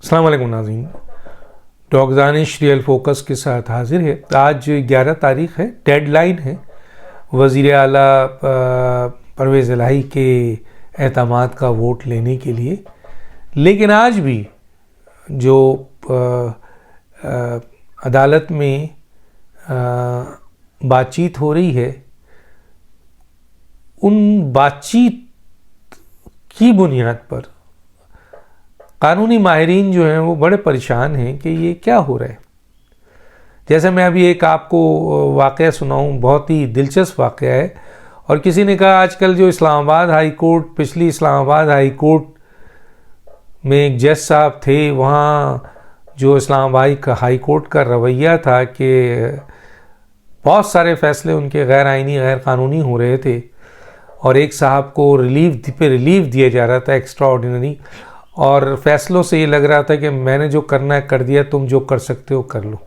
अस्सलाम वालेकुम नाज़रीन, डॉक्टर दानिश रियल फोकस के साथ हाजिर है। आज 11 तारीख़ है, डेडलाइन है वज़ीर आला परवेज़ इलाही के एतमाद का वोट लेने के लिए। लेकिन आज भी जो अदालत में बातचीत हो रही है, उन बातचीत की बुनियाद पर कानूनी माहिरीन जो हैं वो बड़े परेशान हैं कि ये क्या हो रहा है। जैसे मैं अभी एक आपको वाक़या सुनाऊं, बहुत ही दिलचस्प वाक़या है। और किसी ने कहा आजकल जो इस्लामाबाद हाई कोर्ट, पिछली इस्लामाबाद हाई कोर्ट में एक जज साहब थे, वहाँ जो इस्लामाबाद हाई कोर्ट का रवैया था कि बहुत सारे फ़ैसले उनके गैर आइनी गैर कानूनी हो रहे थे और एक साहब को रिलीफ दिया जा रहा था, एक्स्ट्रा ऑर्डिनरी, और फैसलों से ये लग रहा था कि मैंने जो करना है कर दिया, तुम जो कर सकते हो कर लो।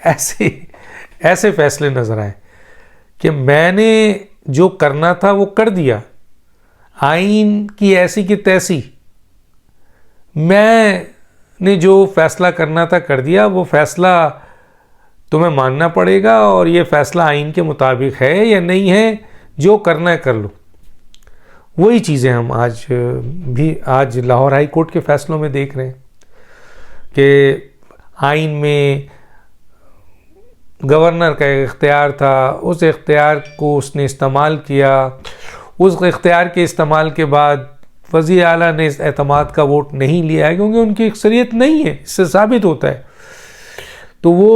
ऐसे फैसले नज़र आए कि मैंने जो करना था वो कर दिया, आइन की ऐसी की तैसी, मैंने जो फैसला करना था कर दिया, वो फैसला तुम्हें मानना पड़ेगा और ये फैसला आइन के मुताबिक है या नहीं है, जो करना है कर लो। वही चीज़ें हम आज लाहौर हाई कोर्ट के फैसलों में देख रहे हैं कि आइन में गवर्नर का एक इख्तियार था, उस इख्तियार को उसने इस्तेमाल किया, उस इख्तियार के इस्तेमाल के बाद वज़ीर आला ने इस एतमाद का वोट नहीं लिया है क्योंकि उनकी अक्सरियत नहीं है, इससे साबित होता है। तो वो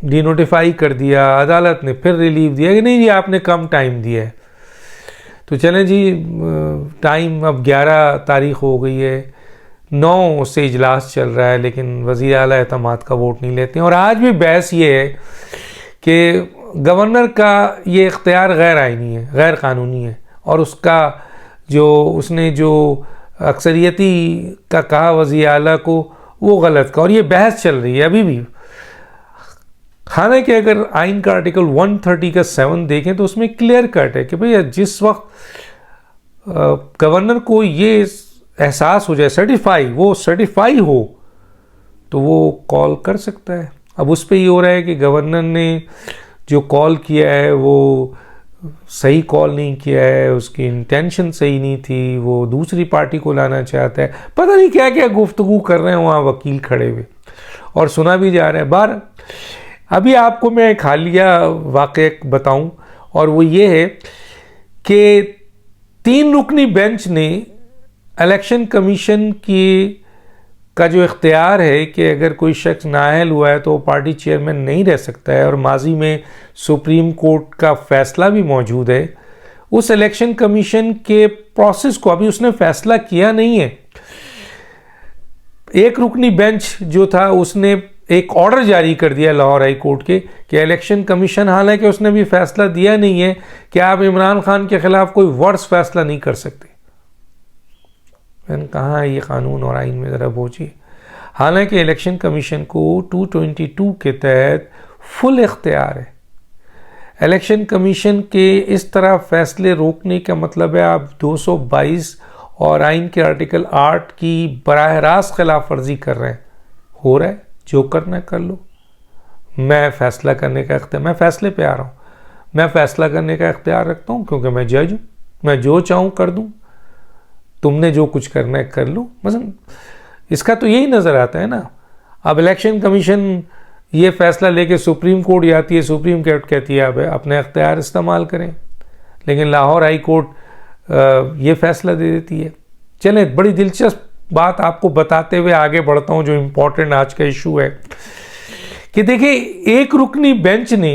डिनोटिफाई कर दिया, अदालत ने फिर रिलीफ दिया कि नहीं जी आपने कम टाइम दिया है। तो चलें जी, टाइम अब 11 तारीख़ हो गई है, 9 से इजलास चल रहा है, लेकिन वज़ीर आला एतमाद का वोट नहीं लेते हैं। और आज भी बहस ये है कि गवर्नर का ये इख्तियार गैर आइनी है, गैर कानूनी है, और उसका उसने जो अक्सरियती का कहा वज़ीर आला को, वो गलत का, और ये बहस चल रही है अभी भी। हालांकि अगर आइन का आर्टिकल 130 का 7 देखें तो उसमें क्लियर कट है कि भैया जिस वक्त गवर्नर को ये एहसास हो जाए, सर्टिफाई हो, तो वो कॉल कर सकता है। अब उस पर ये हो रहा है कि गवर्नर ने जो कॉल किया है वो सही कॉल नहीं किया है, उसकी इंटेंशन सही नहीं थी, वो दूसरी पार्टी को लाना चाहता है, पता नहीं क्या क्या गुफ्तगू कर रहे हैं वहाँ वकील खड़े हुए, और सुना भी जा रहा है बार। अभी आपको मैं एक हालिया वाक़या बताऊं, और वो ये है कि 3 रुकनी बेंच ने इलेक्शन कमीशन का जो इख्तियार है कि अगर कोई शख्स नाअहल हुआ है तो वो पार्टी चेयरमैन नहीं रह सकता है, और माजी में सुप्रीम कोर्ट का फ़ैसला भी मौजूद है, उस इलेक्शन कमीशन के प्रोसेस को अभी उसने फ़ैसला किया नहीं है। एक रुकनी बेंच जो था उसने एक ऑर्डर जारी कर दिया लाहौर हाई कोर्ट के कि इलेक्शन कमीशन, हालांकि उसने भी फैसला दिया नहीं है कि आप इमरान खान के खिलाफ कोई वर्स फैसला नहीं कर सकते। मैंने कहा ये कानून और आइन में ज़रा पहुँचिए। हालांकि इलेक्शन कमीशन को 222 के तहत फुल इख्तियार है। इलेक्शन कमीशन के इस तरह फैसले रोकने का मतलब है आप 222 और आइन के आर्टिकल 8 की बराह रास्त खिलाफ वर्जी कर रहे हैं। हो रहा है, जो करना कर लो, मैं फ़ैसला करने का इख्तियार, मैं फ़ैसले पे आ रहा हूँ, मैं फ़ैसला करने का इख्तियार रखता हूँ क्योंकि मैं जज हूँ, मैं जो चाहूँ कर दूँ, तुमने जो कुछ करना है कर लो। मसलन इसका तो यही नज़र आता है ना। अब इलेक्शन कमीशन ये फ़ैसला लेके सुप्रीम कोर्ट जाती है, सुप्रीम कोर्ट कहती है अब अपने इख्तियार इस्तेमाल करें, लेकिन लाहौर हाई कोर्ट ये फ़ैसला दे देती है। चलें, बड़ी दिलचस्प बात आपको बताते हुए आगे बढ़ता हूं, जो इम्पोर्टेंट आज का इशू है कि देखिए, एक रुकनी बेंच ने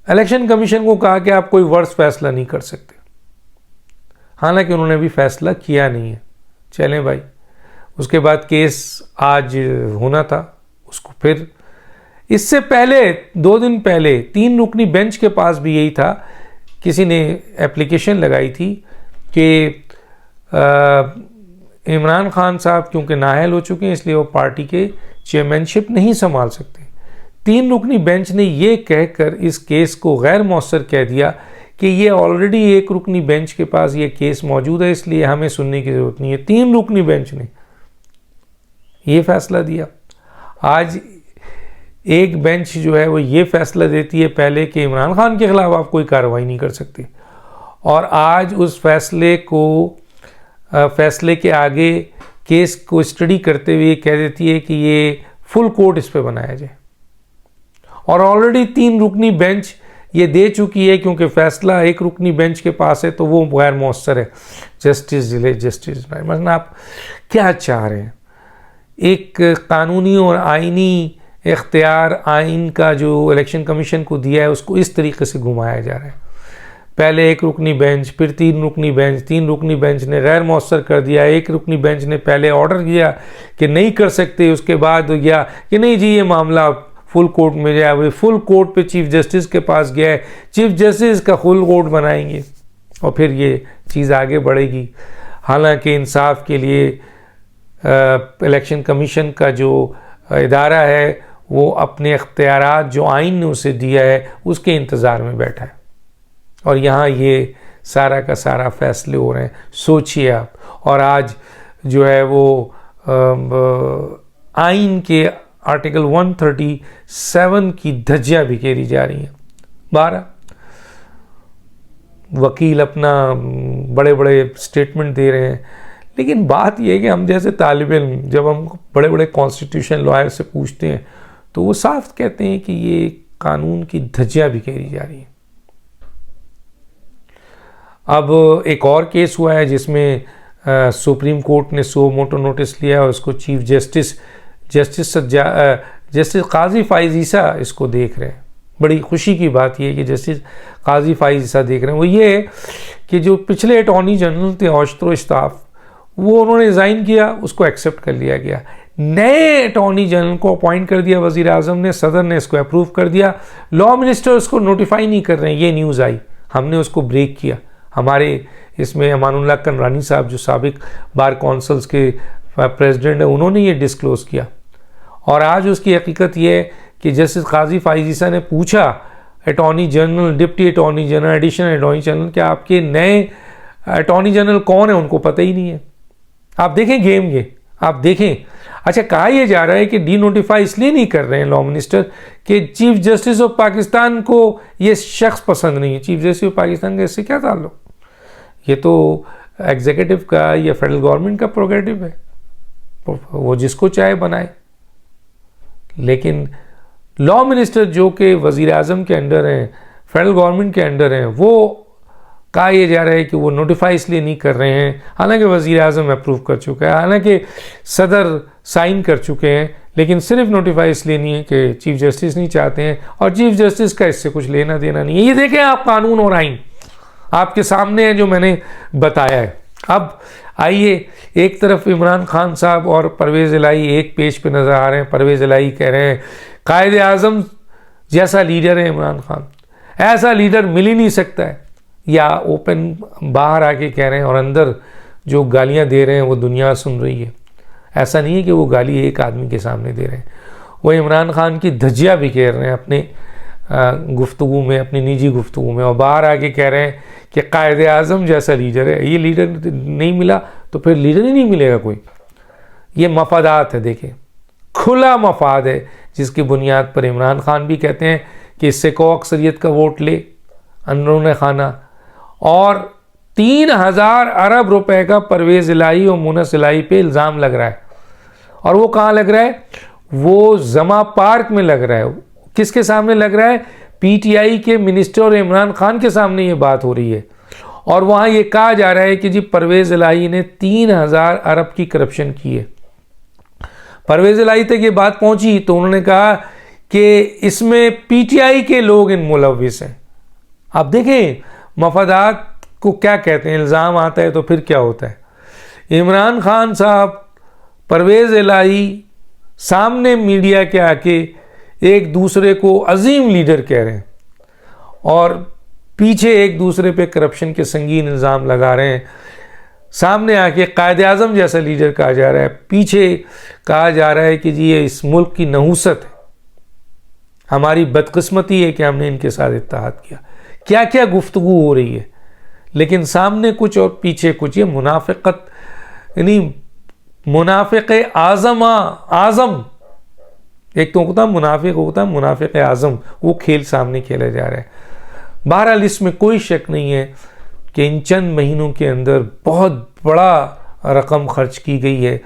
इलेक्शन कमीशन को कहा कि आप कोई वर्स फैसला नहीं कर सकते, हालांकि उन्होंने भी फैसला किया नहीं है। चलें भाई, उसके बाद केस आज होना था, उसको फिर इससे पहले 2 दिन पहले 3 रुकनी बेंच के पास भी यही था, किसी ने एप्लीकेशन लगाई थी कि इमरान खान साहब क्योंकि नाअहल हो चुके हैं इसलिए वो पार्टी के चेयरमैनशिप नहीं संभाल सकते। 3 रुकनी बेंच ने ये कहकर इस केस को गैर मौसर कह दिया कि ये ऑलरेडी 1 रुकनी बेंच के पास ये केस मौजूद है, इसलिए हमें सुनने की ज़रूरत नहीं है। 3 रुकनी बेंच ने ये फैसला दिया। आज एक बेंच जो है वो ये फैसला देती है पहले कि इमरान खान के खिलाफ आप कोई कार्रवाई नहीं कर सकते, और आज उस फैसले के आगे केस को स्टडी करते हुए कह देती है कि ये फुल कोर्ट इस पे बनाया जाए। और ऑलरेडी 3 रुकनी बेंच ये दे चुकी है, क्योंकि फैसला 1 रुकनी बेंच के पास है तो वो गैर मौसर है। जस्टिस डिले जस्टिस, मतलब आप क्या चाह रहे हैं? एक कानूनी और आइनी इख्तियार आइन का जो इलेक्शन कमीशन को दिया है उसको इस तरीके से घुमाया जा रहा है। पहले 1 रुकनी बेंच, फिर 3 रुकनी बेंच, 3 रुकनी बेंच ने गैर मौसर कर दिया, 1 रुकनी बेंच ने पहले ऑर्डर किया कि नहीं कर सकते, उसके बाद गया कि नहीं जी ये मामला फुल कोर्ट में जाए। वो फुल कोर्ट पे चीफ जस्टिस के पास गया है, चीफ जस्टिस का फुल कोर्ट बनाएंगे और फिर ये चीज़ आगे बढ़ेगी। हालांकि इंसाफ के लिए इलेक्शन कमीशन का जो इदारा है वो अपने इख्तियारात जो आइन ने उसे दिया है उसके इंतज़ार में बैठा है, और यहाँ ये सारा का सारा फैसले हो रहे हैं। सोचिए आप, और आज जो है वो आइन के आर्टिकल 137 की धज्जियाँ बिखेरी जा रही हैं। 12 वकील अपना बड़े बड़े स्टेटमेंट दे रहे हैं, लेकिन बात यह है कि हम जैसे तालिब इल्म जब हम बड़े बड़े कॉन्स्टिट्यूशन लॉयर से पूछते हैं तो वो साफ कहते हैं कि ये कानून की धज्जियाँ बिखेरी जा रही हैं। अब एक और केस हुआ है जिसमें सुप्रीम कोर्ट ने सो मोटो नोटिस लिया और उसको चीफ जस्टिस काजी फाइज ईसा इसको देख रहे हैं। बड़ी खुशी की बात यह है कि जस्टिस काजी फाइज ईसा देख रहे हैं। वो ये है कि जो पिछले अटॉर्नी जनरल थे औशत्रो इश्ताफ, वो उन्होंने रिज़ाइन किया, उसको एक्सेप्ट कर लिया गया। नए अटॉर्नी जनरल को अपॉइंट कर दिया वज़ीर आज़म ने, सदर ने इसको अप्रूव कर दिया। लॉ मिनिस्टर उसको नोटिफाई नहीं कर रहे हैं, ये न्यूज़ आई, हमने उसको ब्रेक किया। हमारे इसमें अमानुल्लाह कनरानी साहब जो साबिक बार कौंसल्स के प्रेसिडेंट है, उन्होंने ये डिस्क्लोज़ किया। और आज उसकी हकीकत ये है कि जस्टिस काजी फाइज ईसा ने पूछा attorney general, deputy attorney general, additional attorney general, कि आपके नए अटॉर्नी जनरल कौन है? उनको पता ही नहीं है। आप देखें गेम ये, आप देखें। अच्छा, कहा यह जा रहा है कि डी नोटिफाई इसलिए नहीं कर रहे हैं लॉ मिनिस्टर कि चीफ जस्टिस ऑफ पाकिस्तान को ये शख्स पसंद नहीं है। चीफ जस्टिस ऑफ पाकिस्तान का इससे क्या ताल्लुक? ये तो एग्जीक्यूटिव का या फेडरल गवर्नमेंट का प्रोग्रेटिव है, वो जिसको चाहे बनाए। लेकिन लॉ मिनिस्टर जो कि वज़ीर आज़म के अंडर हैं, फेडरल गवर्नमेंट के अंडर हैं, वो कहा यह जा रहा है कि वो नोटिफाई इसलिए नहीं कर रहे हैं, हालांकि वज़ीर आज़म अप्रूव कर चुका है, हालांकि सदर साइन कर चुके हैं, लेकिन सिर्फ नोटिफाई इसलिए नहीं है कि चीफ जस्टिस नहीं चाहते हैं, और चीफ जस्टिस का इससे कुछ लेना देना नहीं है। ये देखें आप, कानून और आइन आपके सामने है जो मैंने बताया है। अब आइए, एक तरफ इमरान खान साहब और परवेज़ इलाही एक पेज पे नज़र आ रहे हैं। परवेज़ इलाही कह रहे हैं कायदे आज़म जैसा लीडर है इमरान खान, ऐसा लीडर मिल ही नहीं सकता है, या ओपन बाहर आके कह रहे हैं, और अंदर जो गालियां दे रहे हैं वो दुनिया सुन रही है। ऐसा नहीं है कि वो गाली एक आदमी के सामने दे रहे हैं, वो इमरान खान की धज्जियाँ बिखेर रहे हैं अपने गुफ्तगू में, अपनी निजी गुफ्तगू में, और बाहर आके कह रहे हैं कि कायदे आज़म जैसा लीडर है। ये लीडर नहीं मिला तो फिर लीडर ही नहीं मिलेगा कोई। ये मफादात है, देखें, खुला मफाद है, जिसकी बुनियाद पर इमरान खान भी कहते हैं कि इससे को अक्सरियत का वोट ले अंदरून खाना, और 3000 अरब रुपए का परवेज़ इलाही और मुनस इलाही पे इल्ज़ाम लग रहा है। और वो कहाँ लग रहा है? वो जमा पार्क में लग रहा है। किसके सामने लग रहा है? पीटीआई के मिनिस्टर और इमरान खान के सामने ये बात हो रही है, और वहाँ ये कहा जा रहा है कि जी परवेज़ इलाही ने 3000 अरब की करप्शन की है। परवेज़ इलाही तक ये बात पहुँची तो उन्होंने कहा कि इसमें पीटीआई के लोग इन मुलव्विस हैं। आप देखें मफादात को क्या कहते हैं। इल्ज़ाम आता है तो फिर क्या होता है? इमरान खान साहब, परवेज़ इलाही सामने मीडिया के आके एक दूसरे को अजीम लीडर कह रहे हैं, और पीछे एक दूसरे पे करप्शन के संगीन इल्ज़ाम लगा रहे हैं। सामने आके कायदे आज़म जैसा लीडर कहा जा रहा है, पीछे कहा जा रहा है कि जी ये इस मुल्क की नहूसत है, हमारी बदकिस्मती है कि हमने इनके साथ इत्तेहाद किया। क्या क्या गुफ्तगू हो रही है, लेकिन सामने कुछ और पीछे कुछ। ये मुनाफिकत, यानी मुनाफिक आज़म, एक तो होता मुनाफिक, होता मुनाफिक आज़म, वो खेल सामने खेला जा रहा है। बहरहाल इसमें कोई शक नहीं है कि इन चंद महीनों के अंदर बहुत बड़ा रकम खर्च की गई है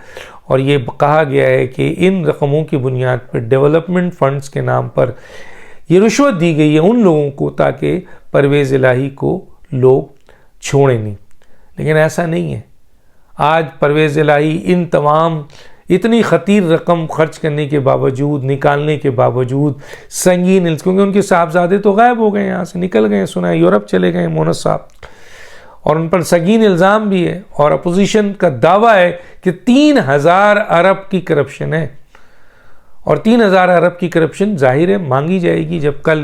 और ये कहा गया है कि इन रकमों की बुनियाद पर डेवलपमेंट फंड्स के नाम पर ये रिश्वत दी गई है उन लोगों को ताकि परवेज़ इलाही को लोग छोड़ें नहीं। लेकिन ऐसा नहीं है। आज परवेज़ इलाही इन तमाम इतनी ख़तीर रकम खर्च करने के बावजूद, निकालने के बावजूद संगीन, क्योंकि उनके साहबजादे तो गायब हो गए, यहाँ से निकल गए, सुना है यूरोप चले गए मोनस साहब, और उन पर संगीन इल्ज़ाम भी है और अपोजिशन का दावा है कि 3000 अरब की करप्शन है। और 3000 अरब की करप्शन जाहिर है मांगी जाएगी जब कल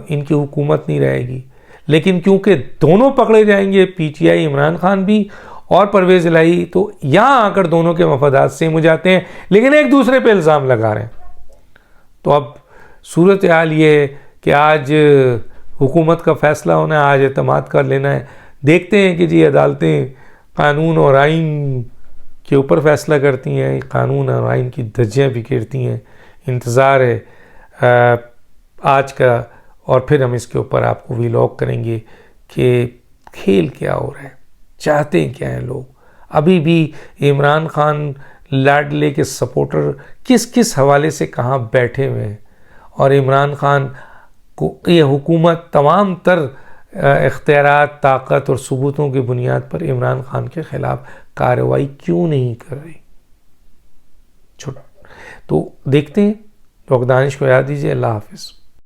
इनकी हुकूमत नहीं रहेगी। लेकिन क्योंकि दोनों पकड़े जाएंगे, पीटीआई इमरान खान भी और परवेज़ इलाही, तो यहाँ आकर दोनों के मफादात सेम हो जाते हैं, लेकिन एक दूसरे पे इल्ज़ाम लगा रहे हैं। तो अब सूरत हाल ये है कि आज हुकूमत का फ़ैसला होना है, आज एतमाद कर लेना है। देखते हैं कि जी अदालतें कानून और आइन के ऊपर फ़ैसला करती हैं, कानून और आइन की धज्जियाँ बिखेरती हैं। इंतज़ार है आज का, और फिर हम इसके ऊपर आपको व्लॉग करेंगे कि खेल क्या हो रहा है, चाहते हैं क्या हैं लोग। अभी भी इमरान खान लाडले के सपोर्टर किस किस हवाले से कहाँ बैठे हुए हैं, और इमरान खान को ये हुकूमत तमाम तर इख्तियारात, ताकत और सबूतों की बुनियाद पर इमरान खान के ख़िलाफ़ कार्रवाई क्यों नहीं कर रही। तो देखते हैं। डॉक्टर दानिश को याद दीजिए। अल्लाह हाफ़िज़।